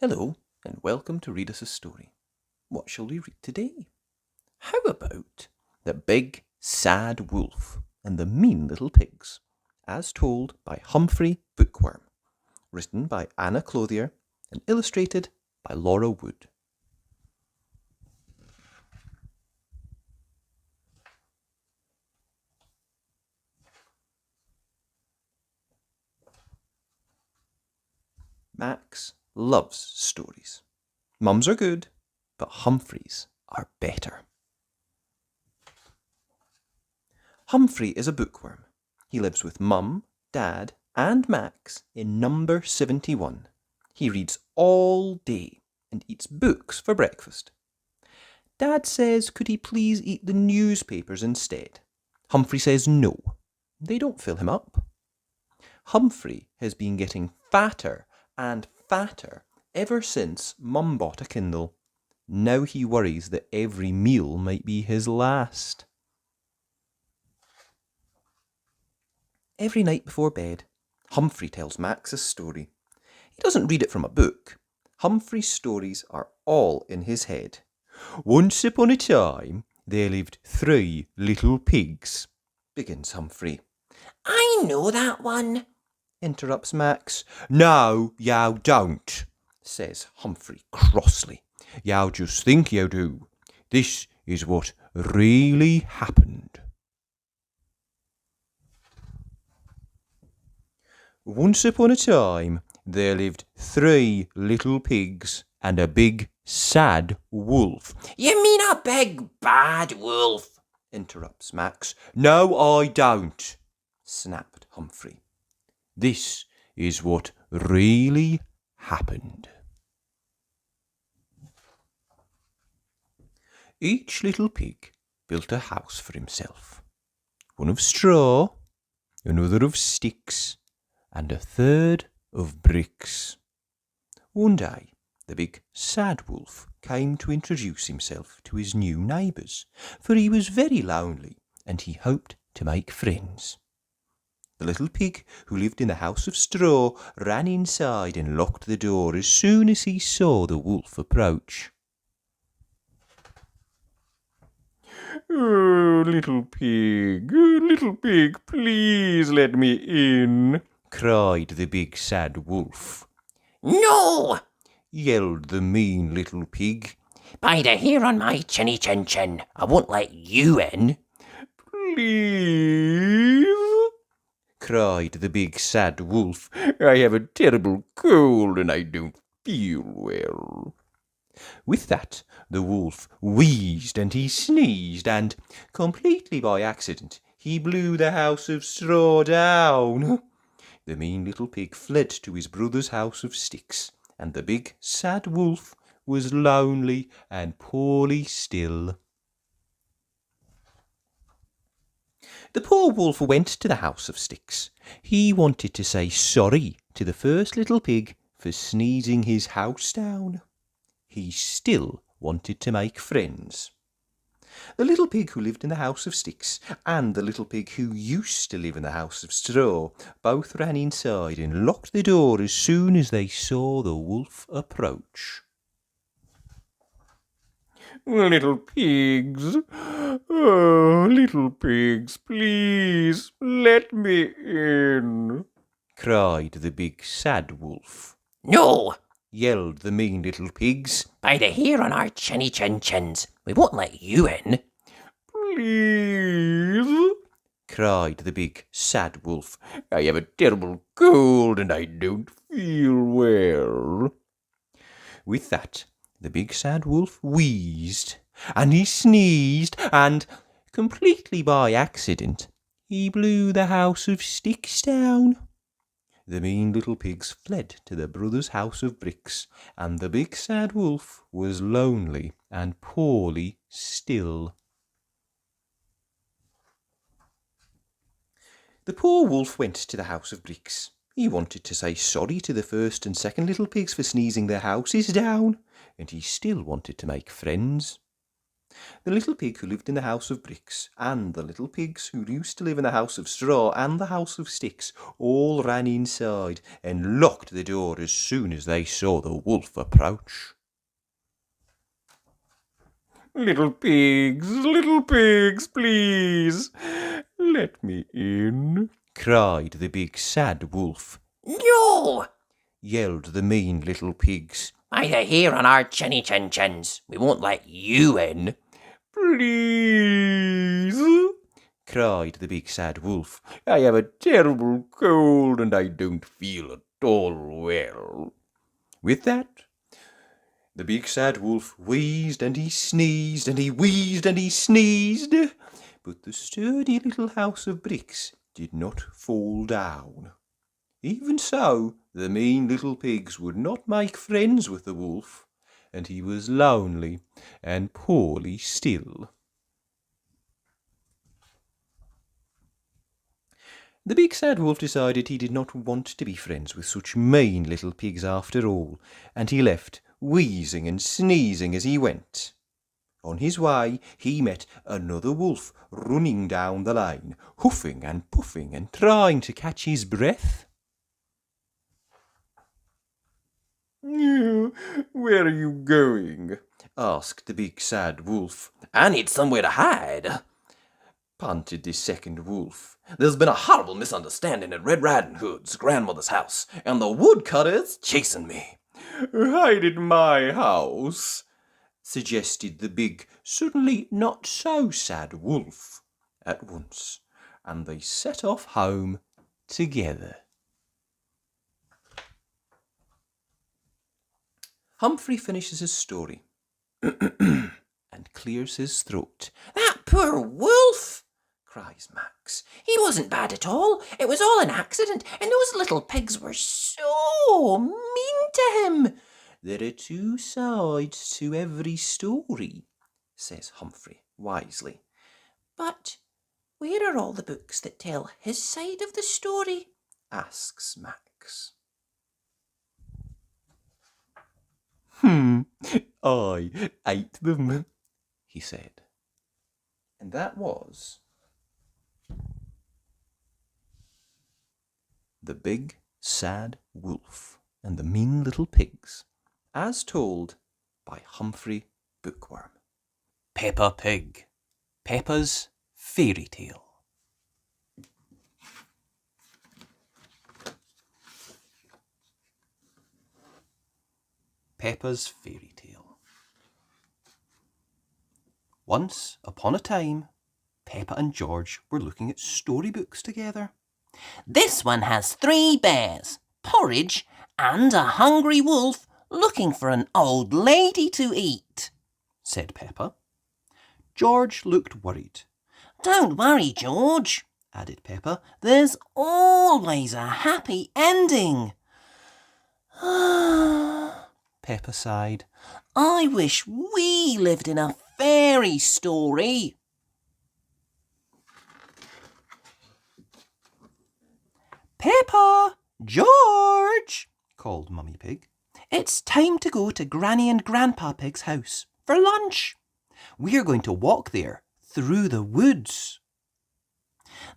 Hello, and welcome to Read Us a Story. What shall we read today? How about The Big Sad Wolf and the Mean Little Pigs, as told by Humphrey Bookworm, written by Anna Clothier and illustrated by Laura Wood. Max loves stories. Mum's are good, but Humphrey's are better. Humphrey is a bookworm. He lives with Mum, Dad, and Max in number 71. He reads all day and eats books for breakfast. Dad says could he please eat the newspapers instead. Humphrey says no. They don't fill him up. Humphrey has been getting fatter and fatter ever since Mum bought a Kindle. Now he worries that every meal might be his last. Every night before bed, Humphrey tells Max a story. He doesn't read it from a book. Humphrey's stories are all in his head. Once upon a time, there lived 3 little pigs, begins Humphrey. I know that one, interrupts Max. No, you don't, says Humphrey crossly. You just think you do. This is what really happened. Once upon a time, there lived 3 little pigs and a big, sad wolf. You mean a big, bad wolf, interrupts Max. No, I don't, snapped Humphrey. This is what really happened. Each little pig built a house for himself. One of straw, another of sticks, and a third of bricks. One day, the big sad wolf came to introduce himself to his new neighbours, for he was very lonely and he hoped to make friends. The little pig who lived in the house of straw ran inside and locked the door as soon as he saw the wolf approach. Oh, little pig, please let me in, cried the big sad wolf. No, yelled the mean little pig. By the hair on my chinny chin chin, I won't let you in. Please, cried the big sad wolf. I have a terrible cold and I don't feel well. With that, the wolf wheezed and he sneezed and, completely by accident, he blew the house of straw down. The mean little pig fled to his brother's house of sticks, and the big sad wolf was lonely and poorly still. The poor wolf went to the house of sticks. He wanted to say sorry to the first little pig for sneezing his house down. He still wanted to make friends. The little pig who lived in the house of sticks and the little pig who used to live in the house of straw both ran inside and locked the door as soon as they saw the wolf approach. Little pigs, oh, little pigs, please let me in, cried the big sad wolf. No, yelled the mean little pigs. By the hair on our chinny chin chins, we won't let you in. Please, cried the big sad wolf. I have a terrible cold and I don't feel well. With that, the big sad wolf wheezed and he sneezed and, completely by accident, he blew the house of sticks down. The mean little pigs fled to their brother's house of bricks, and the big sad wolf was lonely and poorly still. The poor wolf went to the house of bricks. He wanted to say sorry to the first and second little pigs for sneezing their houses down, and he still wanted to make friends. The little pig who lived in the house of bricks, and the little pigs who used to live in the house of straw and the house of sticks, all ran inside and locked the door as soon as they saw the wolf approach. Little pigs, please, let me in, cried the big sad wolf. No! Yelled the mean little pigs. Either here on our chinny chin chins. We won't let you in. Please, cried the big sad wolf. I have a terrible cold and I don't feel at all well. With that, the big sad wolf wheezed and he sneezed and he wheezed and he sneezed, but the sturdy little house of bricks did not fall down. Even so, the mean little pigs would not make friends with the wolf, and he was lonely and poorly still. The big sad wolf decided he did not want to be friends with such mean little pigs after all, and he left, wheezing and sneezing as he went. On his way, he met another wolf running down the lane, huffing and puffing and trying to catch his breath. Where are you going? Asked the big sad wolf. I need somewhere to hide, Panted the second wolf. There's been a horrible misunderstanding at Red Riding Hood's grandmother's house, and the woodcutter's chasing me. Hide in my house, suggested the big, suddenly not so sad wolf at once, and they set off home together. Humphrey finishes his story and clears his throat. That poor wolf, cries Max. He wasn't bad at all. It was all an accident, and those little pigs were so mean to him. There are two sides to every story, says Humphrey wisely. But where are all the books that tell his side of the story? Asks Max. I ate them, he said. And that was The Big Sad Wolf and the Mean Little Pigs, as told by Humphrey Bookworm. Peppa Pig, Peppa's Fairy Tale. Peppa's Fairy Tale. Once upon a time, Peppa and George were looking at storybooks together. This one has 3 bears, porridge, and a hungry wolf looking for an old lady to eat, said Peppa. George looked worried. Don't worry, George, added Peppa. There's always a happy ending. Peppa sighed. I wish we lived in a fairy story. Peppa! George! called Mummy Pig. It's time to go to Granny and Grandpa Pig's house for lunch. We're going to walk there through the woods.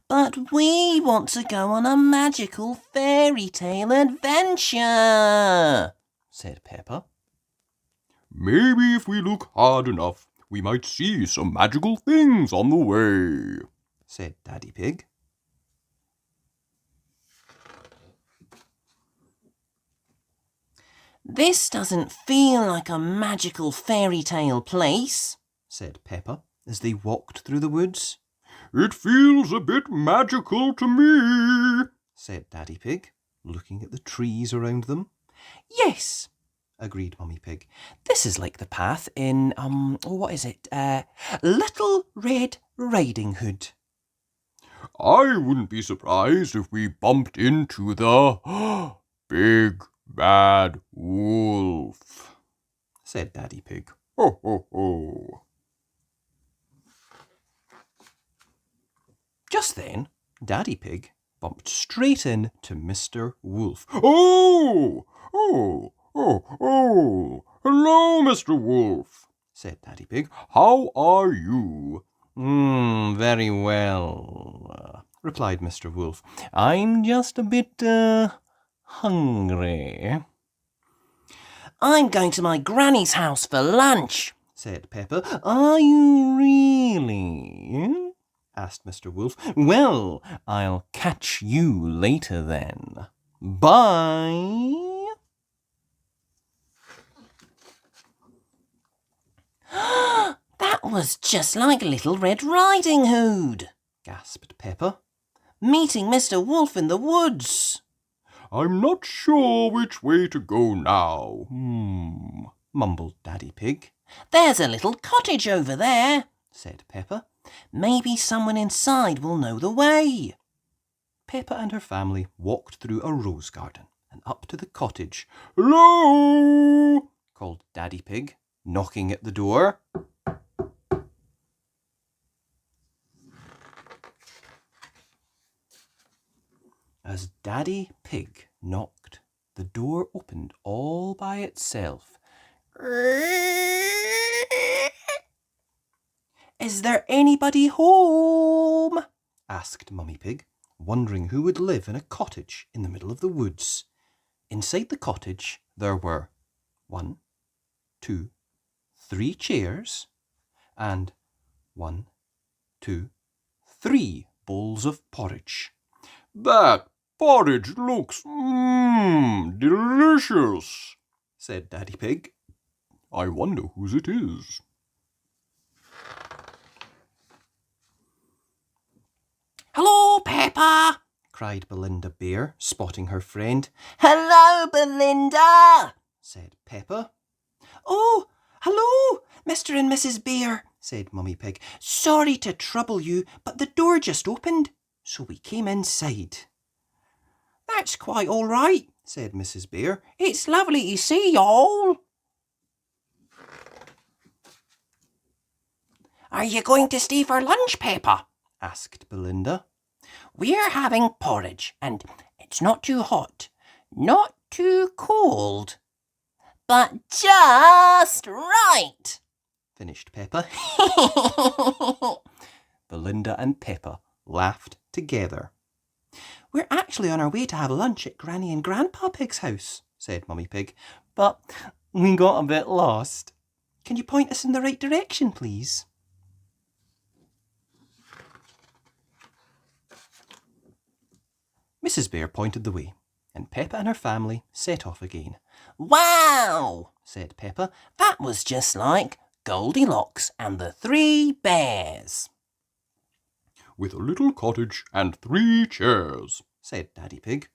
But we want to go on a magical fairy tale adventure, said Peppa. Maybe if we look hard enough, we might see some magical things on the way, said Daddy Pig. This doesn't feel like a magical fairy tale place, said Peppa as they walked through the woods. It feels a bit magical to me, said Daddy Pig, looking at the trees around them. Yes, agreed Mummy Pig. This is like the path in, Little Red Riding Hood. I wouldn't be surprised if we bumped into the Big Bad Wolf, said Daddy Pig. Ho, ho, ho. Just then, Daddy Pig bumped straight in to Mr. Wolf. Oh! Hello, Mr. Wolf, said Daddy Pig. How are you? Very well, replied Mr. Wolf. I'm just a bit, hungry. I'm going to my granny's house for lunch, said Peppa. Are you really? Asked Mr. Wolf. Well, I'll catch you later then. Bye. That was just like Little Red Riding Hood, gasped Peppa. Meeting Mr. Wolf in the woods. I'm not sure which way to go now. Mumbled Daddy Pig. There's a little cottage over there, said Peppa. Maybe someone inside will know the way. Peppa and her family walked through a rose garden and up to the cottage. Hello! Called Daddy Pig, knocking at the door. As Daddy Pig knocked, the door opened all by itself. Is there anybody home? Asked Mummy Pig, wondering who would live in a cottage in the middle of the woods. Inside the cottage there were 1, 2, 3 chairs and 1, 2, 3 bowls of porridge. That porridge looks, delicious, said Daddy Pig. I wonder whose it is. Hello, Peppa, cried Belinda Bear, spotting her friend. Hello, Belinda, said Peppa. Oh, hello, Mr. and Mrs. Bear, said Mummy Pig. Sorry to trouble you, but the door just opened, so we came inside. That's quite all right, said Mrs. Bear. It's lovely to see y'all. Are you going to stay for lunch, Peppa? Asked Belinda. We're having porridge, and it's not too hot, not too cold, but just right, finished Peppa. Belinda and Peppa laughed together. We're actually on our way to have lunch at Granny and Grandpa Pig's house, said Mummy Pig, but we got a bit lost. Can you point us in the right direction, please? Mrs. Bear pointed the way, and Peppa and her family set off again. Wow, said Peppa, that was just like Goldilocks and the 3 bears. With a little cottage and 3 chairs, said Daddy Pig.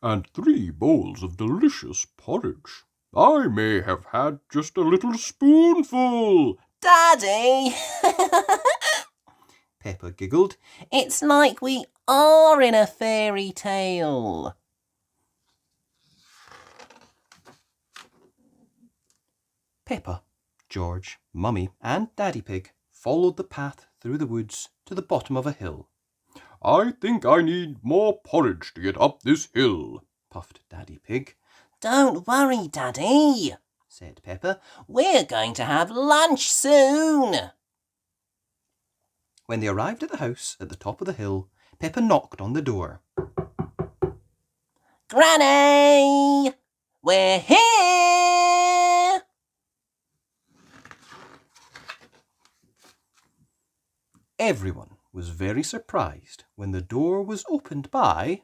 And 3 bowls of delicious porridge. I may have had just a little spoonful. Daddy! Peppa giggled. It's like we are in a fairy tale. Peppa, George, Mummy and Daddy Pig followed the path through the woods to the bottom of a hill. I think I need more porridge to get up this hill, puffed Daddy Pig. Don't worry, Daddy, said Peppa. We're going to have lunch soon. When they arrived at the house at the top of the hill, Peppa knocked on the door. Granny! We're here! Everyone was very surprised when the door was opened by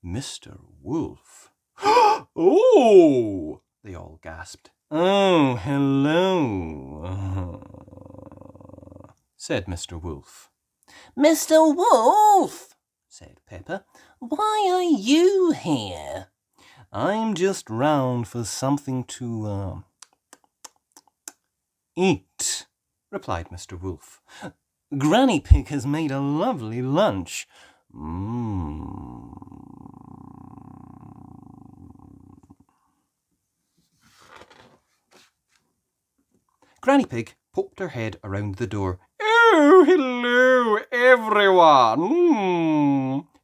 Mr. Wolf. Oh! They all gasped. Oh, hello, said Mr. Wolf. Mr. Wolf, said Peppa, why are you here? I'm just round for something to eat, replied Mr. Wolf. Granny Pig has made a lovely lunch. Granny Pig poked her head around the door. Oh, hello, everyone,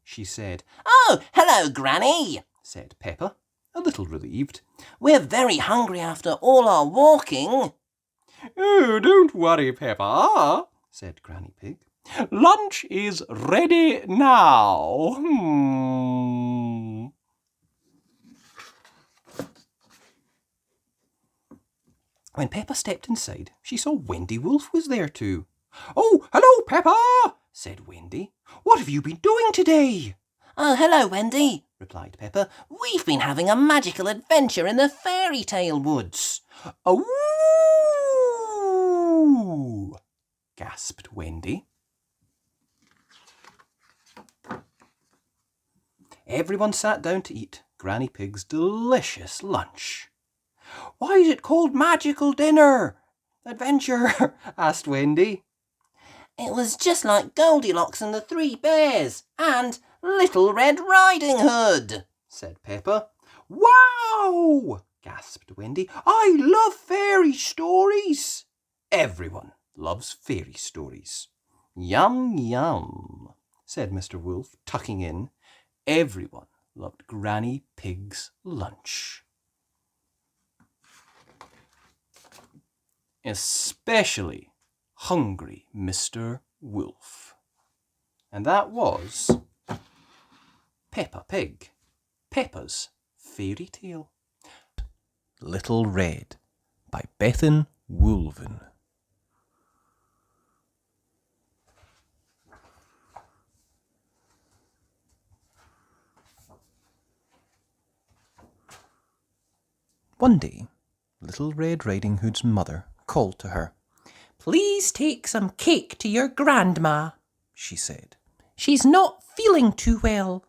she said. Oh, hello, Granny, said Peppa, a little relieved. We're very hungry after all our walking. Oh, don't worry, Peppa, said Granny Pig. Lunch is ready now. When Peppa stepped inside, she saw Wendy Wolf was there too. Oh, hello, Peppa, said Wendy. What have you been doing today? Oh, hello, Wendy, replied Peppa. We've been having a magical adventure in the Fairytale woods. Oh, gasped Wendy. Everyone sat down to eat Granny Pig's delicious lunch. Why is it called magical dinner? Adventure, asked Wendy. It was just like Goldilocks and the Three Bears and Little Red Riding Hood, said Peppa. Wow, gasped Wendy. I love fairy stories. Everyone loves fairy stories. Yum, yum, said Mr. Wolf, tucking in. Everyone loved Granny Pig's lunch. Especially hungry Mr. Wolf. And that was Peppa Pig, Peppa's Fairy Tale. Little Red by Bethan Woolven. One day, Little Red Riding Hood's mother called to her. Please take some cake to your grandma, she said. She's not feeling too well.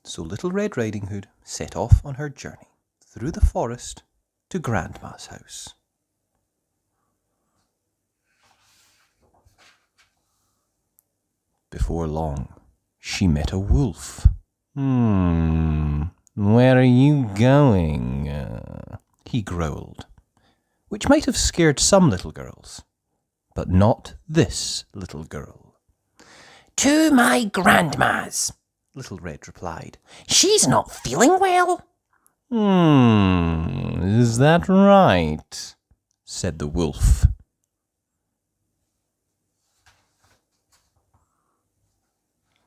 So Little Red Riding Hood set off on her journey through the forest to Grandma's house. Before long, she met a wolf. Where are you going? He growled, which might have scared some little girls, but not this little girl. To my grandma's, Little Red replied. She's not feeling well. Is that right? Said the wolf.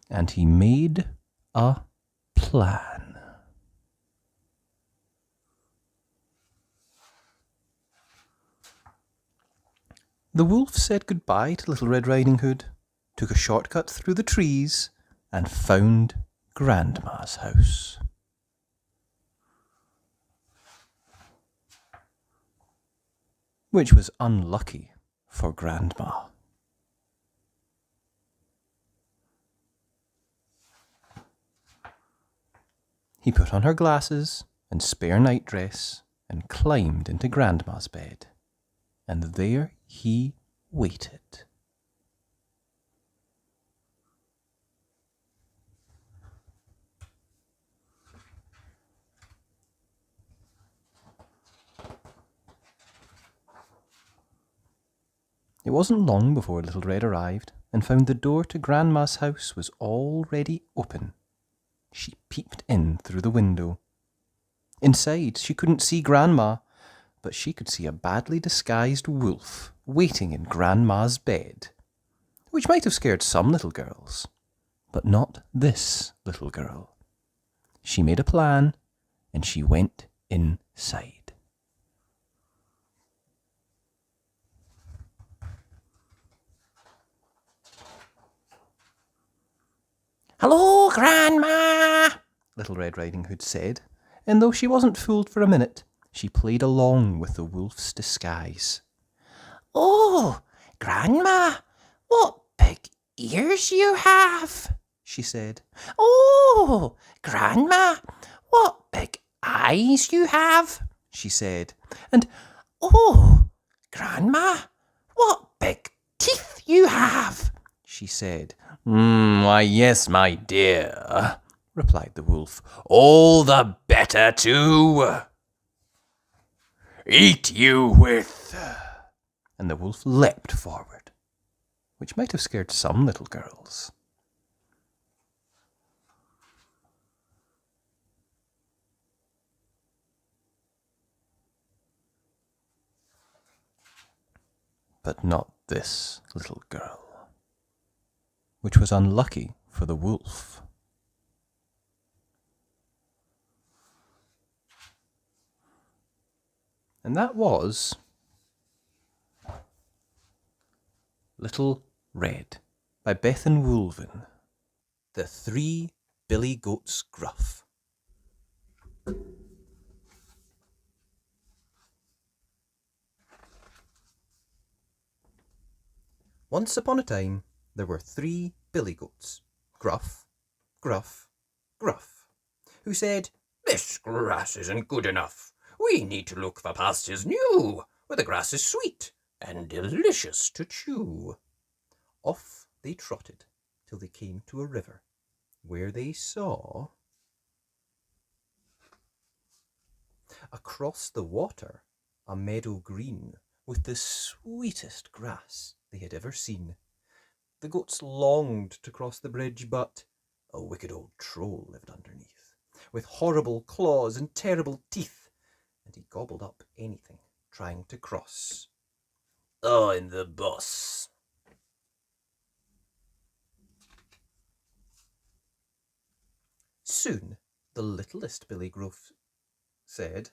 And he made a plan. The wolf said goodbye to Little Red Riding Hood, took a shortcut through the trees, and found Grandma's house. Which was unlucky for Grandma. He put on her glasses and spare nightdress and climbed into Grandma's bed. And there he waited. It wasn't long before Little Red arrived and found the door to Grandma's house was already open. She peeped in through the window. Inside, she couldn't see Grandma, but she could see a badly disguised wolf waiting in Grandma's bed, which might have scared some little girls, but not this little girl. She made a plan, and she went inside. Hello, Grandma, Little Red Riding Hood said, and though she wasn't fooled for a minute, she played along with the wolf's disguise. Oh, Grandma, what big ears you have, she said. Oh, Grandma, what big eyes you have, she said. and oh, Grandma, what big teeth you have, she said. Why, yes, my dear, replied the wolf. All the better to eat you with. And the wolf leapt forward, which might have scared some little girls. but not this little girl, which was unlucky for the wolf. And that was Little Red by Bethan Woolven. The Three Billy Goats Gruff. Once upon a time, there were 3 billy goats, Gruff, Gruff, Gruff, who said, This grass isn't good enough. We need to look for pastures new, where the grass is sweet and delicious to chew. Off they trotted till they came to a river, where they saw across the water a meadow green with the sweetest grass they had ever seen. The goats longed to cross the bridge, but a wicked old troll lived underneath, with horrible claws and terrible teeth, and he gobbled up anything trying to cross. I'm the boss. Soon the littlest Billy Gruff said,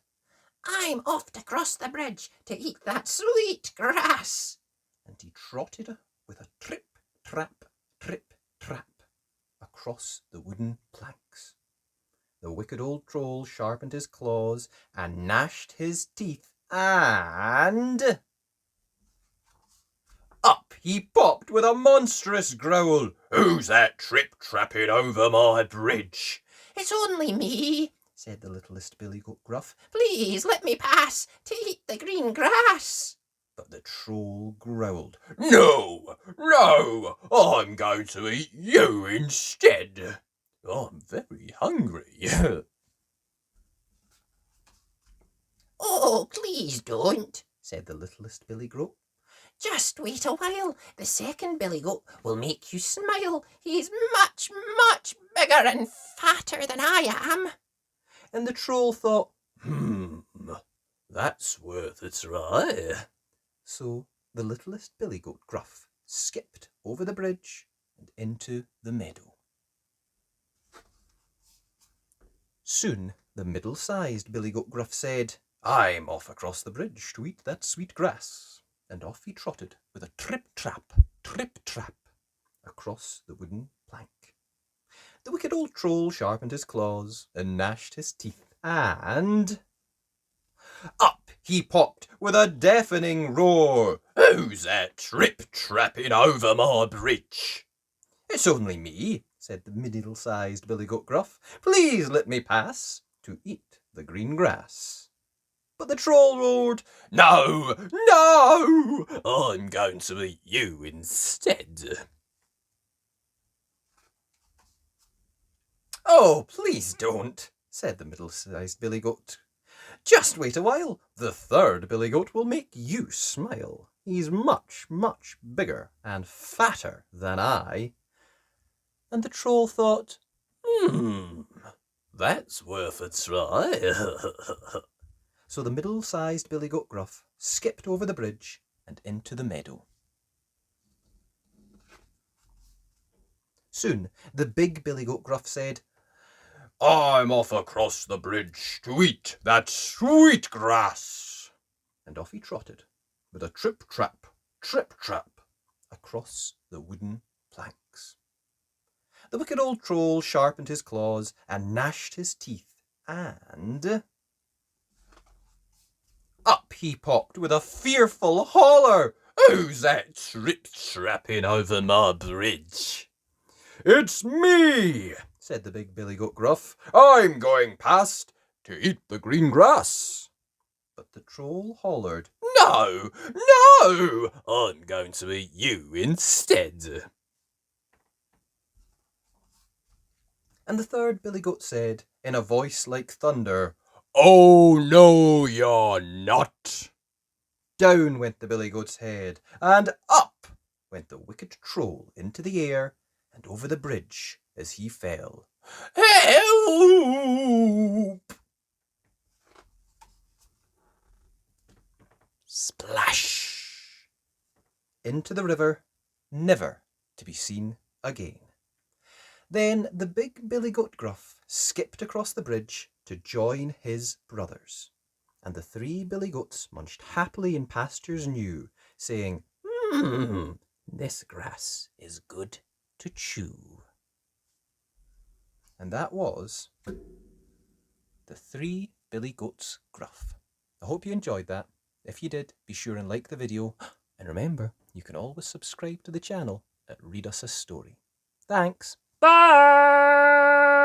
I'm off to cross the bridge to eat that sweet grass. and he trotted with a trip, trap, across the wooden planks. The wicked old troll sharpened his claws and gnashed his teeth, and up he popped with a monstrous growl. Who's that trip-trapping over my bridge? It's only me, said the littlest Billy Goat Gruff. Please let me pass to eat the green grass. But the troll growled, No, I'm going to eat you instead. I'm very hungry. Oh, please don't, said the littlest Billy Goat. Just wait a while. The second Billy Goat will make you smile. He's much, much bigger and fatter than I am. And the troll thought, That's worth a try. So the littlest Billy Goat Gruff skipped over the bridge and into the meadow. Soon the middle-sized Billy Goat Gruff said, I'm off across the bridge to eat that sweet grass. And off he trotted with a trip-trap, across the wooden plank. The wicked old troll sharpened his claws and gnashed his teeth, and up he popped with a deafening roar. Who's that trip-trapping over my bridge? It's only me, said the middle-sized Billy Goat Gruff. Please let me pass to eat the green grass. But the troll roared, No, I'm going to eat you instead. Oh, please don't, said the middle-sized Billy Goat. Just wait a while. The third Billy Goat will make you smile. He's much, much bigger and fatter than I. And the troll thought, That's worth a try. So the middle-sized Billy Goat Gruff skipped over the bridge and into the meadow. Soon the big Billy Goat Gruff said, I'm off across the bridge to eat that sweet grass. And off he trotted with a trip-trap, across the wooden planks. The wicked old troll sharpened his claws and gnashed his teeth, and up he popped with a fearful holler. Who's that trip-trapping over my bridge? It's me, said the big Billy Goat Gruff. I'm going past to eat the green grass. But the troll hollered, No, I'm going to eat you instead. And the third Billy Goat said, in a voice like thunder, Oh, no, you're not. Down went the Billy Goat's head, and up went the wicked troll into the air and over the bridge as he fell. Help! Splash! into the river, never to be seen again. Then the big billy goat Gruff skipped across the bridge to join his brothers, and the 3 billy goats munched happily in pastures new, saying, This grass is good to chew. and that was the 3 billy goats Gruff. I hope you enjoyed that. If you did, be sure and like the video, and remember, you can always subscribe to the channel at Read Us a Story. Thanks. Bye!